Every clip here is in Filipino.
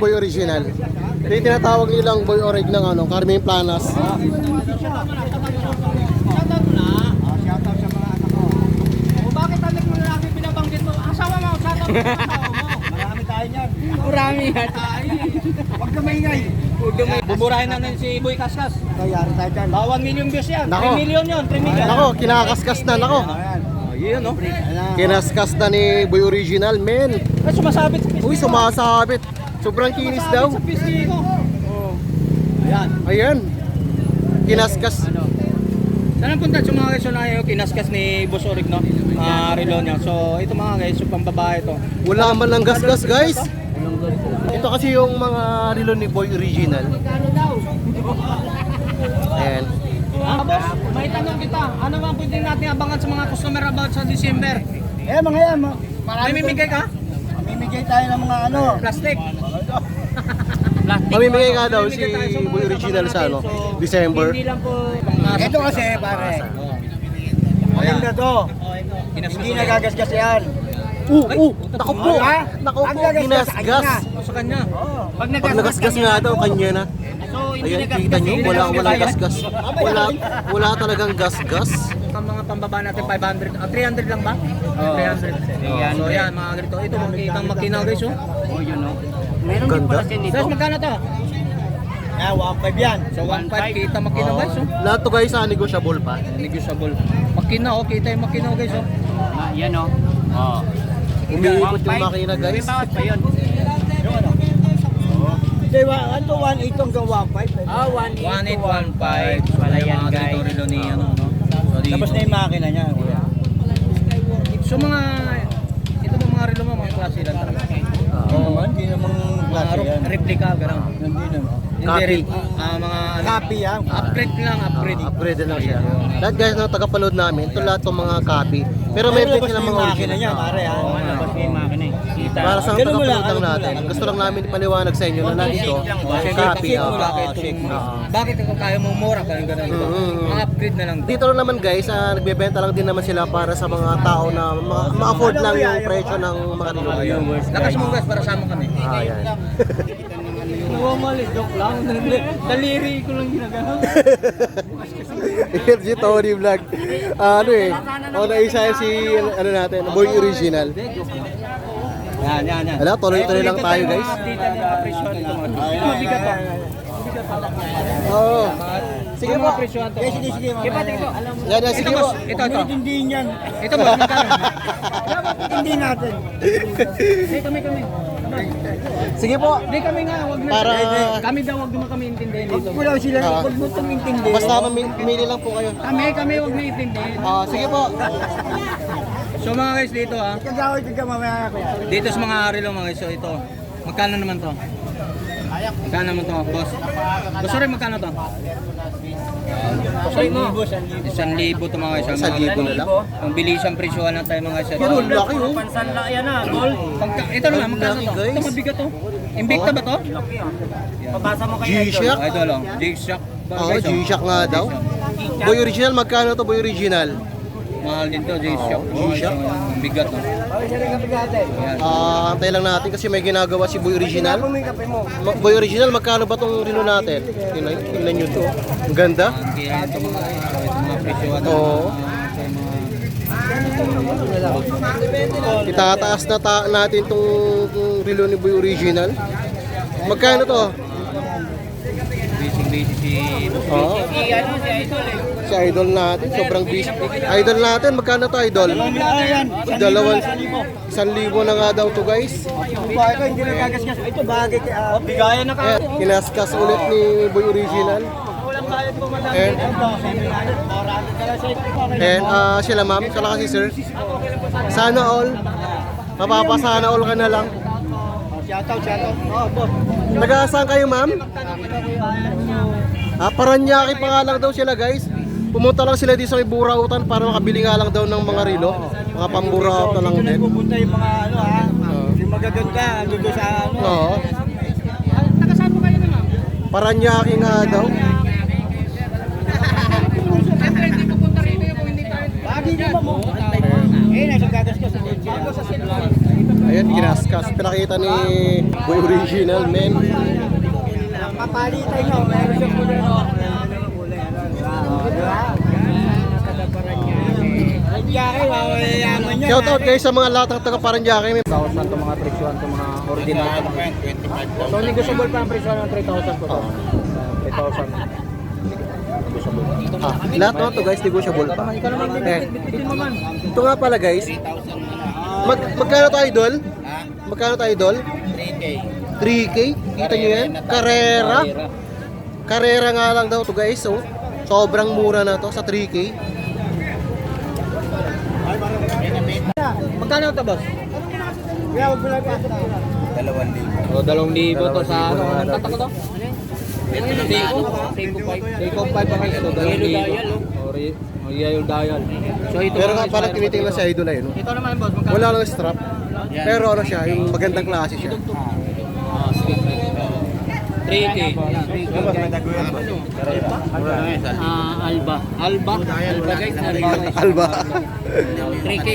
Boy Original. Ito yung tinatawag nilang Boy Orig ng Carmen Planas. Bakit tanik mo lagi binabanggit mo? Asawa mo, shoutout mo, asawa mo. Marami tayo niyan. Marami yan. Huwag ka maingay. Buburahin na nun si Boy Kaskas. Kayari tayo dyan. 1 million views yan. 3 million yun, 3 million. Nako, kinakaskas na, nako. Yun, no? Kinaskas na ni Boy Original, men. Ay, sumasabit sa pisngi. Uy, sumasabit. Sobrang kinis daw. Sa pisngi ko. Ayan. Ayan. Kinaskas. Saan ang punta sa mga guys na yun? Kinaskas ni Boss Orig, no? Relo niya. So, ito mga guys, yung pambabae ito. Wala man lang gasgas, guys. Ito kasi yung mga relo ni Boy Original. Ayan. Boss, may tanong kita. Ano bang pwede natin abangan sa mga customer about sa December? Mga yan, May mimigay ka? mamimigay tayo ng mga Plastic. Mamimigay ka daw si Boy Original sa December. Hindi lang po. Ito kasi pare, maganda to, hindi nagagasgas yan. Naku po. Naku po, ginasgas. Sa kanya. Pag nagasgas nga daw, kanya na. Ayan, kita nyo, walang gasgas. Wala talagang gasgas. Ang mga pambaba natin 500, 300 lang ba? 300. So yan mga ganito. Ito makikitang makina guys, oh. Ganda. Guys, magkano to? 1.5 yan. So 1.5 kita makina guys, oh. Lahat to guys, negotiable pa. Negotiable. Makina, oh. Kita yung makina guys, oh. Yan o. Umiikot yung makina guys. pa yun. Yung ano? Hindi, ano 1.8 hanggang 1.5. 1.815. Wala yan guys. Relo ni ano, no? Tapos na yung makina niya. So mga ito mga relo mo, mga klase lang talaga. Hindi naman klase yan. Replica, gano'n. Hindi naman. Copy. Mga Copy yan. upgrade lang, upgrade. Upgrade lang siya. Lahat guys na tagapanood namin, ito lahat ng mga copy. Pero may Labas bit silang na mga yung makina original. niya, pare. Labas na yung makina eh. Para sa Ganun mo lang, tagapanood lang ganun mo natin. lang. Gusto lang namin ipaliwanag sa inyo na nandito. Copy. Bakit kung kaya mo mura ka gano'n? Mga upgrade na lang. Dito lang naman guys, nagbebenta lang din naman sila para sa mga tao na ma-afford lang yung presyo ng mga relo. Lakas mo guys para sama kami. Ayan. Nawamali, joke lang. Daliri ko lang ginagano. Si Tony Vlog. Naisa si natin, Boy Original. Yan. Wala, tuloy-tuloy lang tayo guys. Mabigat to. Oo. Sige po. Sige. Yan, sige po. Ito. Hindi yan. Ito mo, magkano? Hindi natin. Kami. Sige po. Hindi kami nga, wag na. Para Kami daw, wag naman kami intindihin Huwag dito. mo lang sila, huwag mo itong intindi. basta pumili lang po kayo. Kami, wag na intindihin. Sige po. So mga guys, dito ha. Kagawin ka mamaya ako. Dito sa mga relo mga guys, so ito. Magkano naman to? Magkano naman to, boss? Boss, sorry, magkano to? 1,000 to mga guys. 1,000 na lang. Ang bilisang presyohan na tayo mga guys. Pero laki oh. Pansanla yan na, gol. Ito naman, magkano to? Guys. Ito mabigat to. Invicta ba to? Pabasa mo G-Shock. Ito lang, G-Shock. Oo, G-Shock nga daw. Boy Original, magkano to Boy Original? Mahal din to, G-Shock. G-Shock. Ang bigat to. Yan. Antay lang natin kasi may ginagawa si Boy Original. Boy Original, magkano ba tong relo natin? Tingnan nyo to. Ang ganda. Kaya ito mga guys, so ito mga presyohan. Oo. Itataas na natin tong relo ni Boy Original. Magkano to? Busy si Oo. Si Idol natin, sobrang busy. Idol natin, magkano to Idol? 1,000 na nga daw to guys. Bakit ko hindi nagagasgas? Ito bagay kaya. Bigayan na ka. Kinaskas ulit ni Boy Original. Sila ma'am, sila kasi sir. Sana all. Mapapasana all ka na lang. Shoutout. Boss. Nag-aasaan kayo ma'am? Paranaque pa nga lang daw sila guys. Pumunta lang sila dito sa Burautan para makabili nga lang daw ng mga relo. Mga pamburautan lang din. Pupunta yung mga yung magaganda, doon sa Oo. Taga-saan po kayo naman? Paranaque nga daw. Siyempre, hindi pupunta rito kung hindi tayo. Lagi naman mo. Nasa gagasgas. Ayan, kinaskas. Pinakita ni Boy Original, men. Papalitan nyo, meron siyang kulay no. Ang jake, mawayayaman niya. Shout out guys sa mga lahat ng taga Paranaque. May 1,000 to mga presyon to mga original. So negotiable pa ang presyon ng 3,000 ko to. 3,000. lahat naman to guys, negotiable pa. Ikaw naman bitin mo man. Ito nga pala guys. Magkano to idol? Magkano to idol? 3K. Kita nyo yan? Carrera. Carrera nga lang daw to guys. So, sobrang mura na to sa 3K. Magkano to boss? Kaya wag mo lang ipasok na. 2,000. O 2,000 to sa ano? Anong tatak ko to? Seiko 5 pa kayo to. 2,000. Yellow dial. So ito Pero nga pala tinitingnan sa idol ayun. Ito naman boss, magkano? Wala lang strap. Pero ano siya, yung magandang klase siya. 3K. Alba. Alba guys, Alba. 3K.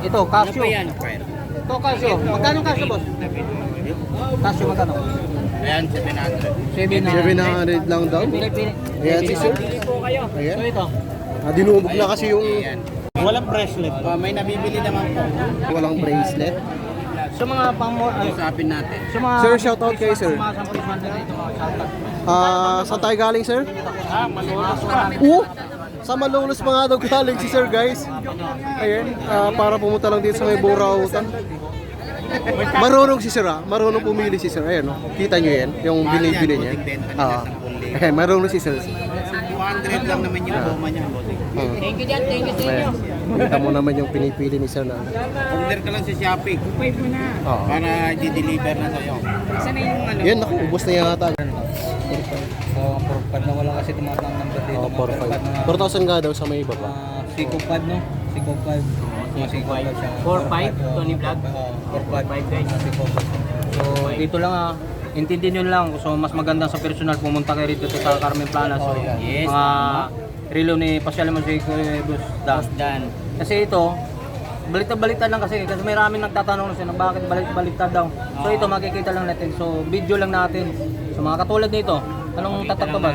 Ito, Casio. Ito, Casio. Magkano Casio, boss? Casio, magkano? Ayan, 700. 700 lang daw. Pili. Ayan si sir. So ito. Dinumog na kasi yung Walang bracelet. May nabibili naman po. walang bracelet. So mga pang Usapin natin. so mga Sir, shout out kayo sir. Mga presyon dito mga shoutout. Saan tayo galing sir? Malolos. Sa Malolos pa nga daw galing si sir guys. Ayan, para pumunta lang dito sa may Burautan. Marunong si sir marunong pumili si sir. Ayan, no? Kita nyo yan, yung binibili niya. Ayan, marunong si sir. 200 lang naman yung goma niya. Thank you dyan, thank you sa inyo. Kita mo naman yung pinipili ni sir na. Order ka lang sa Shopee. Wave mo na. Oo. Para i-deliver na sa'yo. Saan na yung ano? Yan, naku, ubos na yata. So, 4-5 na wala kasi tumatang number dito. Oh, 4,500. 4,000 nga daw sa may baba. Seiko 5 no? Seiko 5. Seiko 5 siya. 4-5? Tony Vlog? 4-5 guys. Seiko 5. So, dito lang intindihin nyo lang. So, mas maganda sa personal, pumunta kayo rito sa Carmen Planas. So, yes. Mga relo ni Pascal Seiko Boss Dan. Kasi ito, baliktad lang kasi may maraming nagtatanong na sila bakit baliktad daw. So ito makikita lang natin. So video lang natin. So mga katulad nito, anong tatak to ba?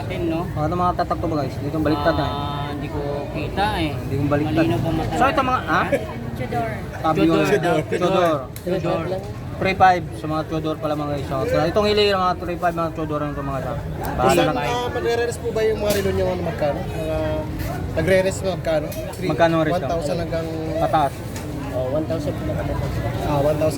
Ano mga tatak to ba guys? Dito baliktad na. Hindi ko kita eh. Hindi ko baliktad. So ito mga Tudor. Pre 5 sa mga Tudor pala mga guys. So itong hilira mga Pre 5 mga Tudor ang mga ito. Bahala na kayo. Magre-rest po ba yung mga relo nyo magkano? Nagre-rest magkano? Magkano rest? 1,000 hanggang Pataas. 1,000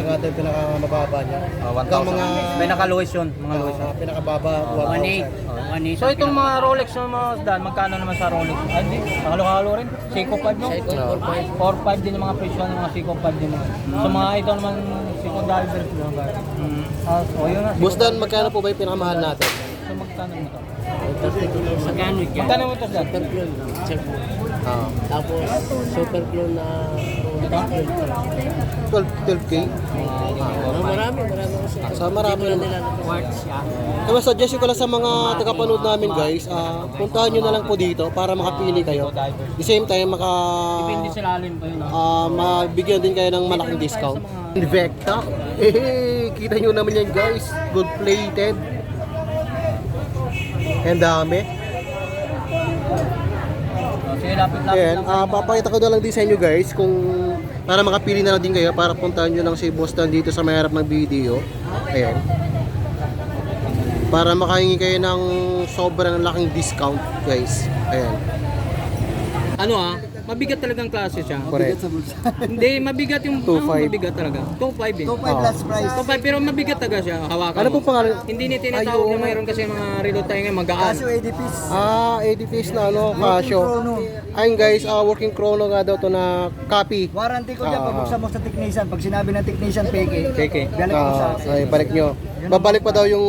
nga din pinakamababa niya. 1,000. May naka-lowest yun, mga lowest. Pinakababa 1,000. So itong mga Rolex na mga Dan, magkano naman sa Rolex? Ay, hindi. Nakalo-halo rin. Seiko 5 no? 4-5 din yung mga presyo ng mga Seiko 5 din. So mga ito naman, Seiko Divers. So yun na. Boss Dan, magkano po ba yung pinakamahal natin? So magkano mo ito? Magkano Magkano mo ito Dan? Tapos, super clone na 12K? marami. Sa marami naman. Quartz siya. Kaya suggest ko lang sa mga tagapanood namin guys, puntahan nyo na lang po dito para makapili kayo. The same time, Depende sa lalim pa yun. mabigyan din kayo ng malaking discount. Invecta. Kita nyo naman yan guys. Good plated. Ang dami. Sige, lapit-lapit Ayan, lang. papakita ko na lang din sa inyo guys kung para makapili na lang din kayo para puntahan nyo lang si Boss Dan dito sa may harap ng video. Ayan. Para makahingi kayo ng sobrang laking discount guys. Ayan. Ano mabigat talagang klase siya. Correct. Hindi, mabigat yung 2.5. mabigat talaga. 2.5 eh. 2.5 last price. 2.5 pero mabigat talaga siya. Hawakan Ano mo. pong pangalan? Hindi ni tinatawag na mayroon kasi mga relo tayo ngayon magaan. Casio 80 piece. ADPs na ano, Casio. Ayun guys, working chrono nga daw to na copy. Warranty ko dyan, pabuksan mo sa technician. Pag sinabi ng technician, peke. Keke. Galing ko sa Ay, balik nyo. Babalik pa daw yung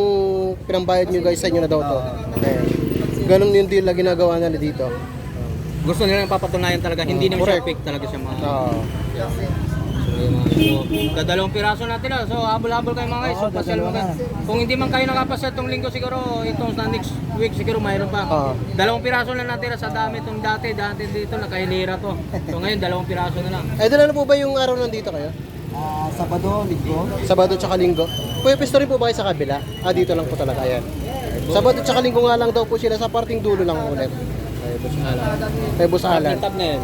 pinambayad nyo guys sa inyo na daw to. Ayan. Ganun yung deal na ginagawa nila dito. Gusto nila papatunayan talaga, hindi naman siya Correct. fake talaga siya mga. So, dalawang piraso natin So, habol-habol kayo mga guys. So, pasyal mo kayo. Kung hindi man kayo nakapasya itong linggo siguro, itong sa next week siguro mayroon pa. Dalawang piraso lang natin sa dami itong dati dito nakahilira to. So, ngayon dalawang piraso na lang. Ay, dala na po ba yung araw nandito kayo? Sabado, Linggo. Sabado tsaka Linggo. Pwesto rin po ba kayo sa kabila? Dito lang po talaga. Ayan. Sabado tsaka Linggo nga lang daw po sila sa parting dulo lang ulit. Kay Boss Alan. Kay Boss Alan. Tab na yan.